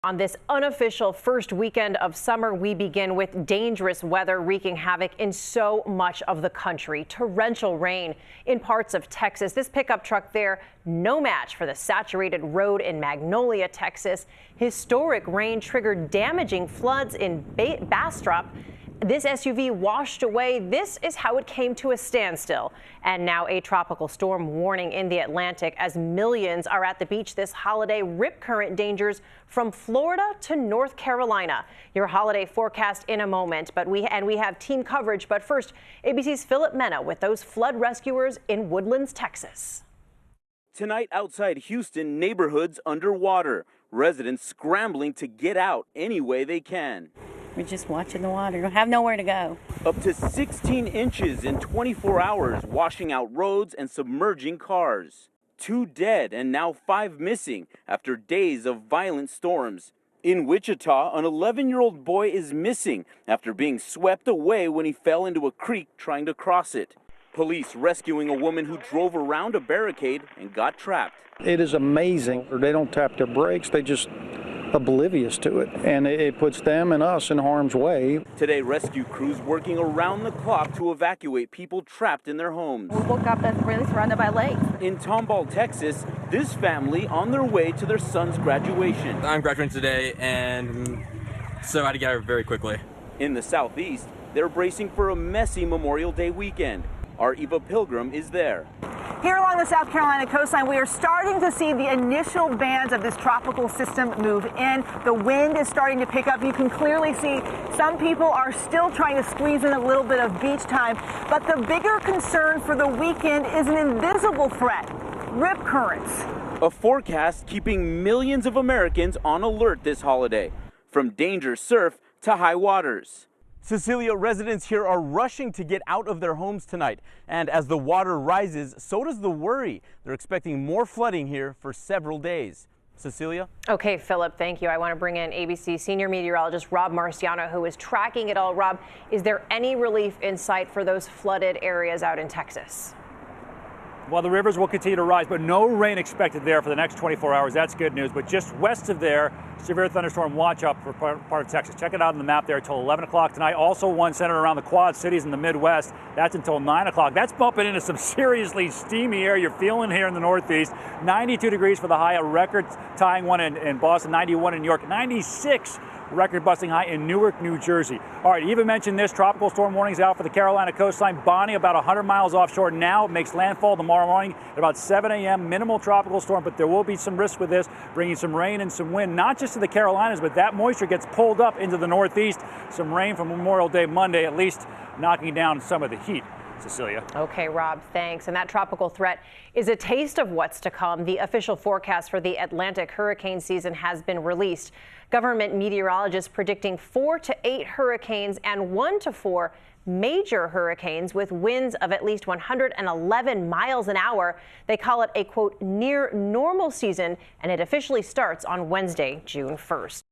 On this unofficial first weekend of summer, we begin with dangerous weather wreaking havoc in so much of the country. Torrential rain in parts of Texas. This pickup truck there, no match for the saturated road in Magnolia, Texas. Historic rain triggered damaging floods in Bastrop. This SUV washed away. This is how it came to a standstill. And now a tropical storm warning in the Atlantic as millions are at the beach this holiday. Rip current dangers from Florida to North Carolina. Your holiday forecast in a moment, but we have team coverage. But first, ABC's Philip Mena with those flood rescuers in Woodlands, Texas. Tonight outside Houston, neighborhoods underwater. Residents scrambling to get out any way they can. We're just watching the water. Don't have nowhere to go. Up to 16 inches in 24 hours, washing out roads and submerging cars. 2 dead and now 5 missing after days of violent storms. In Wichita, an 11-year-old boy is missing after being swept away when he fell into a creek trying to cross it. Police rescuing a woman who drove around a barricade and got trapped. It is amazing. They don't tap their brakes. They just oblivious to it, and it puts them and us in harm's way. Today, rescue crews working around the clock to evacuate people trapped in their homes. We woke up and really surrounded by lakes. In Tomball, Texas, this family on their way to their son's graduation. I'm graduating today, and so I had to get out very quickly. In the southeast, they're bracing for a messy Memorial Day weekend. Our Eva Pilgrim is there. Here along the South Carolina coastline, we are starting to see the initial bands of this tropical system move in. The wind is starting to pick up. You can clearly see some people are still trying to squeeze in a little bit of beach time. But the bigger concern for the weekend is an invisible threat: rip currents. A forecast keeping millions of Americans on alert this holiday, from danger surf to high waters. Cecilia, residents here are rushing to get out of their homes tonight. And as the water rises, so does the worry. They're expecting more flooding here for several days. Cecilia? Okay, Philip, thank you. I want to bring in ABC senior meteorologist Rob Marciano, who is tracking it all. Rob, is there any relief in sight for those flooded areas out in Texas? Well, the rivers will continue to rise, but no rain expected there for the next 24 hours. That's good news. But just west of there, severe thunderstorm watch up for part of Texas. Check it out on the map there until 11 o'clock tonight. Also one centered around the Quad Cities in the Midwest. That's until 9 o'clock. That's bumping into some seriously steamy air you're feeling here in the Northeast. 92 degrees for the high, a record-tying one in Boston, 91 in New York, 96 record-busting high in Newark, New Jersey. All right, Eva mentioned this. Tropical storm warnings out for the Carolina coastline. Bonnie, about 100 miles offshore now. It makes landfall tomorrow morning at about 7 a.m. Minimal tropical storm, but there will be some risk with this, bringing some rain and some wind, not just to the Carolinas, but that moisture gets pulled up into the Northeast. Some rain from Memorial Day Monday, at least knocking down some of the heat. Cecilia. Okay, Rob, thanks. And that tropical threat is a taste of what's to come. The official forecast for the Atlantic hurricane season has been released. Government meteorologists predicting 4 to 8 hurricanes and 1 to 4 major hurricanes with winds of at least 111 miles an hour. They call it a, quote, near normal season, and it officially starts on Wednesday, June 1st.